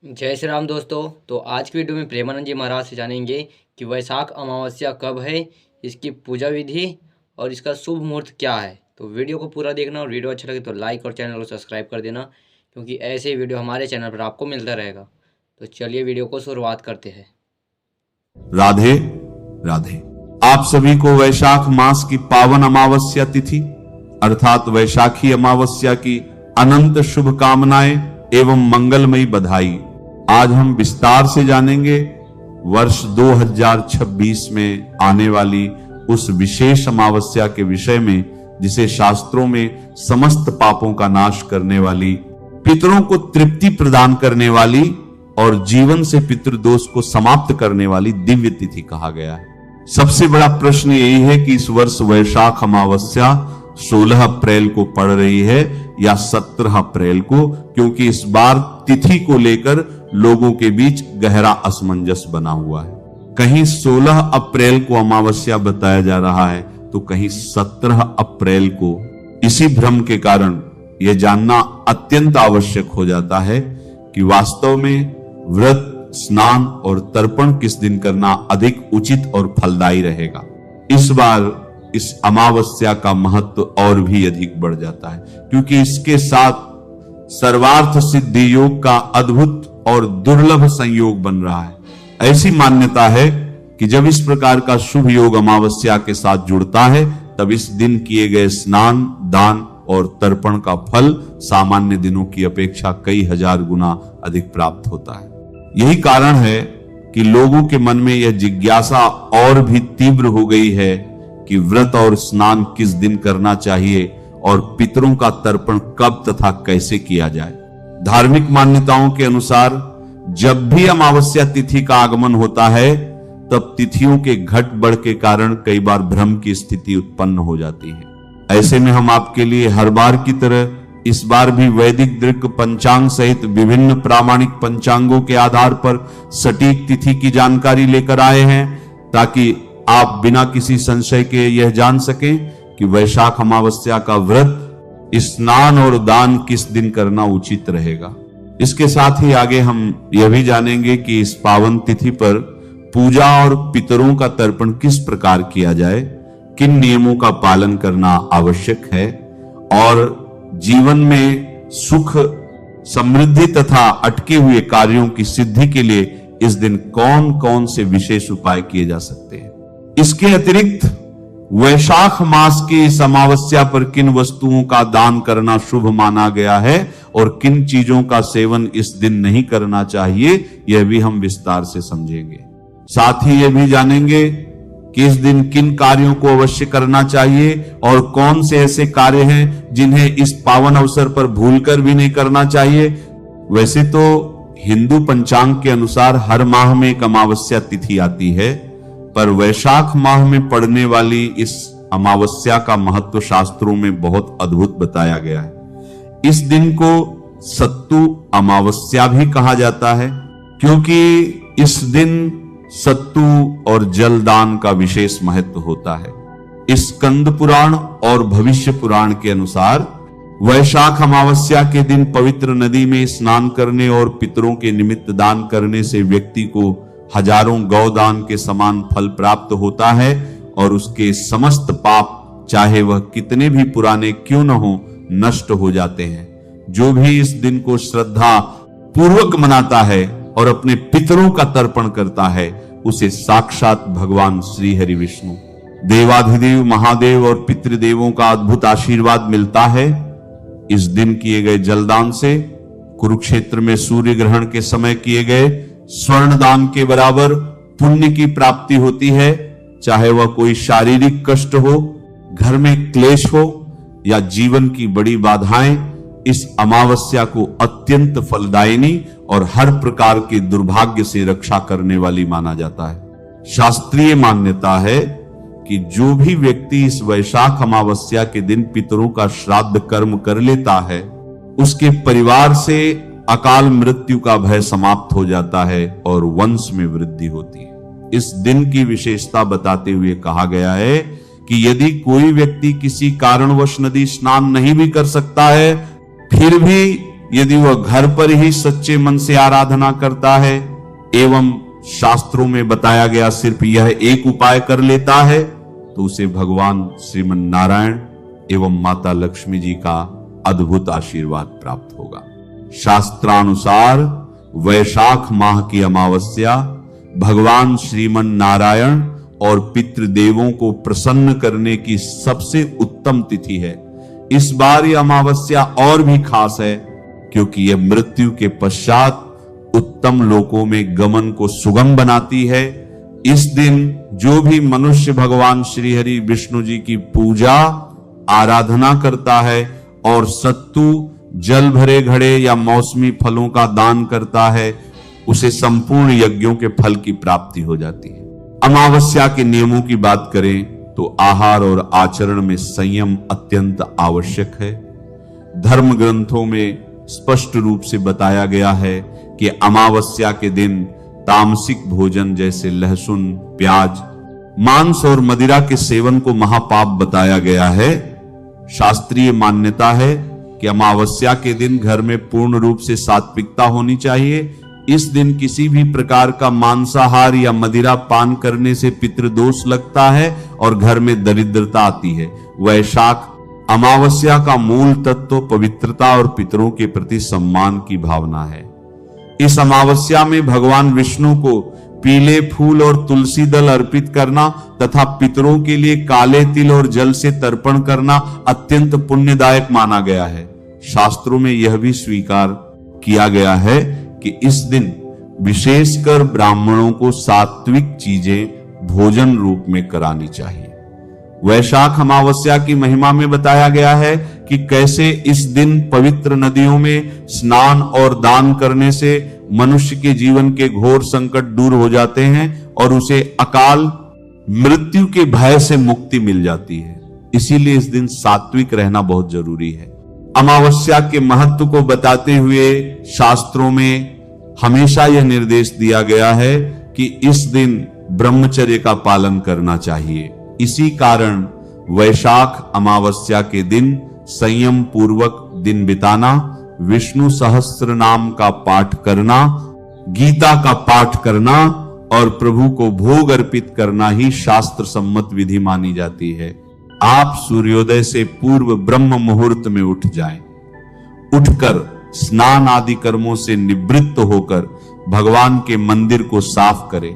जय श्री राम दोस्तों। तो आज की वीडियो में प्रेमानंद जी महाराज से जानेंगे कि वैशाख अमावस्या कब है, इसकी पूजा विधि और इसका शुभ मुहूर्त क्या है। तो वीडियो को पूरा देखना और वीडियो अच्छा लगे तो लाइक और चैनल को सब्सक्राइब कर देना, क्योंकि ऐसे ही वीडियो हमारे चैनल पर आपको मिलता रहेगा। तो चलिए वीडियो को शुरुआत करते हैं। राधे राधे। आप सभी को वैशाख मास की पावन अमावस्या तिथि अर्थात वैशाखी अमावस्या की अनंत शुभकामनाएं एवं मंगलमयी बधाई। आज हम विस्तार से जानेंगे वर्ष 2026 में आने वाली उस विशेष अमावस्या के विषय में, जिसे शास्त्रों में समस्त पापों का नाश करने वाली, पितरों को तृप्ति प्रदान करने वाली और जीवन से पितृदोष को समाप्त करने वाली दिव्य तिथि कहा गया है। सबसे बड़ा प्रश्न यही है कि इस वर्ष वैशाख अमावस्या 16 अप्रैल को पड़ रही है या 17 अप्रैल को, क्योंकि इस बार तिथि को लेकर लोगों के बीच गहरा असमंजस बना हुआ है। कहीं 16 अप्रैल को अमावस्या बताया जा रहा है तो कहीं 17 अप्रैल को। इसी भ्रम के कारण यह जानना अत्यंत आवश्यक हो जाता है कि वास्तव में व्रत, स्नान और तर्पण किस दिन करना अधिक उचित और फलदायी रहेगा। इस बार इस अमावस्या का महत्व और भी अधिक बढ़ जाता है, क्योंकि इसके साथ सर्वार्थ सिद्धि योग का अद्भुत और दुर्लभ संयोग बन रहा है। ऐसी मान्यता है कि जब इस प्रकार का शुभ योग अमावस्या के साथ जुड़ता है, तब इस दिन किए गए स्नान, दान और तर्पण का फल सामान्य दिनों की अपेक्षा कई हजार गुना अधिक प्राप्त होता है। यही कारण है कि लोगों के मन में यह जिज्ञासा और भी तीव्र हो गई है कि व्रत और स्नान किस दिन करना चाहिए और पितरों का तर्पण कब तथा कैसे किया जाए। धार्मिक मान्यताओं के अनुसार जब भी अमावस्या तिथि का आगमन होता है, तब तिथियों के घट बढ़ के कारण कई बार भ्रम की स्थिति उत्पन्न हो जाती है। ऐसे में हम आपके लिए हर बार की तरह इस बार भी वैदिक दृक् पंचांग सहित विभिन्न प्रामाणिक पंचांगों के आधार पर सटीक तिथि की जानकारी लेकर आए हैं, ताकि आप बिना किसी संशय के यह जान सकें कि वैशाख अमावस्या का व्रत, स्नान और दान किस दिन करना उचित रहेगा। इसके साथ ही आगे हम यह भी जानेंगे कि इस पावन तिथि पर पूजा और पितरों का तर्पण किस प्रकार किया जाए, किन नियमों का पालन करना आवश्यक है और जीवन में सुख, समृद्धि तथा अटके हुए कार्यों की सिद्धि के लिए इस दिन कौन कौन से विशेष उपाय किए जा सकते हैं। इसके अतिरिक्त वैशाख मास की इस अमावस्या पर किन वस्तुओं का दान करना शुभ माना गया है और किन चीजों का सेवन इस दिन नहीं करना चाहिए, यह भी हम विस्तार से समझेंगे। साथ ही यह भी जानेंगे कि इस दिन किन कार्यों को अवश्य करना चाहिए और कौन से ऐसे कार्य हैं जिन्हें इस पावन अवसर पर भूलकर भी नहीं करना चाहिए। वैसे तो हिंदू पंचांग के अनुसार हर माह में एक अमावस्या तिथि आती है, पर वैशाख माह में पड़ने वाली इस अमावस्या का महत्व शास्त्रों में बहुत अद्भुत बताया गया है। इस दिन को सत्तु अमावस्या भी कहा जाता है, क्योंकि इस दिन सत्तु और जलदान का विशेष महत्व होता है। स्कंद पुराण और भविष्य पुराण के अनुसार वैशाख अमावस्या के दिन पवित्र नदी में स्नान करने और पितरों के निमित्त दान करने से व्यक्ति को हजारों गौदान के समान फल प्राप्त होता है और उसके समस्त पाप, चाहे वह कितने भी पुराने क्यों न हो, नष्ट हो जाते हैं। जो भी इस दिन को श्रद्धा पूर्वक मनाता है और अपने पितरों का तर्पण करता है, उसे साक्षात भगवान श्री हरि विष्णु, देवाधिदेव महादेव और पितृदेवों का अद्भुत आशीर्वाद मिलता है। इस दिन किए गए जलदान से कुरुक्षेत्र में सूर्य ग्रहण के समय किए गए स्वर्ण दान के बराबर पुण्य की प्राप्ति होती है। चाहे वह कोई शारीरिक कष्ट हो, घर में क्लेश हो या जीवन की बड़ी बाधाएं, इस अमावस्या को अत्यंत फलदायिनी और हर प्रकार के दुर्भाग्य से रक्षा करने वाली माना जाता है। शास्त्रीय मान्यता है कि जो भी व्यक्ति इस वैशाख अमावस्या के दिन पितरों का श्राद्ध कर्म कर लेता है, उसके परिवार से अकाल मृत्यु का भय समाप्त हो जाता है और वंश में वृद्धि होती है। इस दिन की विशेषता बताते हुए कहा गया है कि यदि कोई व्यक्ति किसी कारणवश नदी स्नान नहीं भी कर सकता है, फिर भी यदि वह घर पर ही सच्चे मन से आराधना करता है एवं शास्त्रों में बताया गया सिर्फ यह एक उपाय कर लेता है, तो उसे भगवान श्रीमन नारायण एवं माता लक्ष्मी जी का अद्भुत आशीर्वाद प्राप्त होगा। शास्त्रानुसार वैशाख माह की अमावस्या भगवान श्रीमन नारायण और पितृदेवों को प्रसन्न करने की सबसे उत्तम तिथि है। इस बार यह अमावस्या और भी खास है क्योंकि यह मृत्यु के पश्चात उत्तम लोकों में गमन को सुगम बनाती है। इस दिन जो भी मनुष्य भगवान श्री हरि विष्णु जी की पूजा आराधना करता है और सत्तू, जल भरे घड़े या मौसमी फलों का दान करता है, उसे संपूर्ण यज्ञों के फल की प्राप्ति हो जाती है। अमावस्या के नियमों की बात करें तो आहार और आचरण में संयम अत्यंत आवश्यक है। धर्म ग्रंथों में स्पष्ट रूप से बताया गया है कि अमावस्या के दिन तामसिक भोजन जैसे लहसुन, प्याज, मांस और मदिरा के सेवन को महापाप बताया गया है। शास्त्रीय मान्यता है कि अमावस्या के दिन घर में पूर्ण रूप से सात्विकता होनी चाहिए। इस दिन किसी भी प्रकार का मांसाहार या मदिरा पान करने से पितृदोष लगता है और घर में दरिद्रता आती है। वैशाख अमावस्या का मूल तत्व पवित्रता और पितरों के प्रति सम्मान की भावना है। इस अमावस्या में भगवान विष्णु को पीले फूल और तुलसी दल अर्पित करना तथा पितरों के लिए काले तिल और जल से तर्पण करना अत्यंत पुण्यदायक माना गया है। शास्त्रों में यह भी स्वीकार किया गया है कि इस दिन विशेषकर ब्राह्मणों को सात्विक चीजें भोजन रूप में करानी चाहिए। वैशाख अमावस्या की महिमा में बताया गया है कि कैसे इस दिन पवित्र नदियों में स्नान और दान करने से मनुष्य के जीवन के घोर संकट दूर हो जाते हैं और उसे अकाल मृत्यु के भय से मुक्ति मिल जाती है। इसीलिए इस दिन सात्विक रहना बहुत जरूरी है। अमावस्या के महत्व को बताते हुए शास्त्रों में हमेशा यह निर्देश दिया गया है कि इस दिन ब्रह्मचर्य का पालन करना चाहिए। इसी कारण वैशाख अमावस्या के दिन संयम पूर्वक दिन बिताना, विष्णु सहस्त्र नाम का पाठ करना, गीता का पाठ करना और प्रभु को भोग अर्पित करना ही शास्त्र सम्मत विधि मानी जाती है। आप सूर्योदय से पूर्व ब्रह्म मुहूर्त में उठ जाएं। उठकर स्नान आदि कर्मों से निवृत्त होकर भगवान के मंदिर को साफ करें।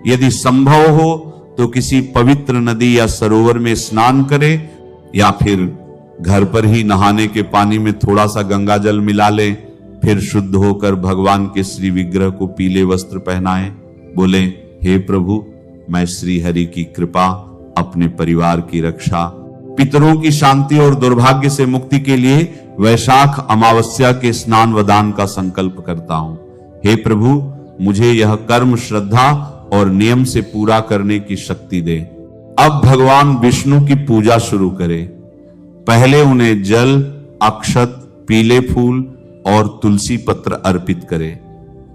यदि संभव हो तो किसी पवित्र नदी या सरोवर में स्नान करें या फिर घर पर ही नहाने के पानी में थोड़ा सा गंगा जल मिला लें। फिर शुद्ध होकर भगवान के श्री विग्रह को पीले वस्त्र पहनाएं। बोले, हे प्रभु, मैं श्री हरि की कृपा, अपने परिवार की रक्षा, पितरों की शांति और दुर्भाग्य से मुक्ति के लिए वैशाख अमावस्या के स्नान व दान का संकल्प करता हूं। हे प्रभु, मुझे यह कर्म श्रद्धा और नियम से पूरा करने की शक्ति दे। अब भगवान विष्णु की पूजा शुरू करें। पहले उन्हें जल, अक्षत, पीले फूल और तुलसी पत्र अर्पित करें।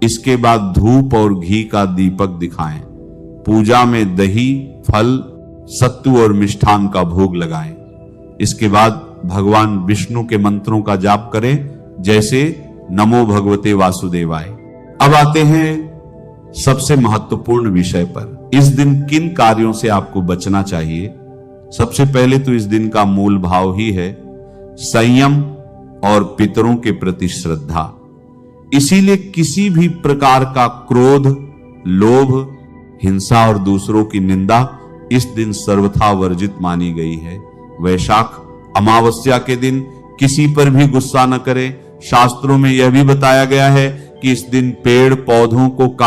इसके बाद धूप और घी का दीपक दिखाएं। पूजा में दही, फल, सत्तू और मिष्ठान का भोग लगाएं। इसके बाद भगवान विष्णु के मंत्रों का जाप करें, जैसे नमो भगवते वासुदेवाय। अब आते हैं सबसे महत्वपूर्ण विषय पर। इस दिन किन कार्यों से आपको बचना चाहिए? सबसे पहले तो इस दिन का मूल भाव ही है संयम और पितरों के प्रति श्रद्धा। इसीलिए किसी भी प्रकार का क्रोध, लोभ, हिंसा और दूसरों की निंदा इस दिन सर्वथा वर्जित मानी गई है। वैशाख अमावस्या के दिन किसी पर भी गुस्सा न करें। शास्त्रों में यह भी बताया गया है कि इस दिन पेड़ पौधों को काट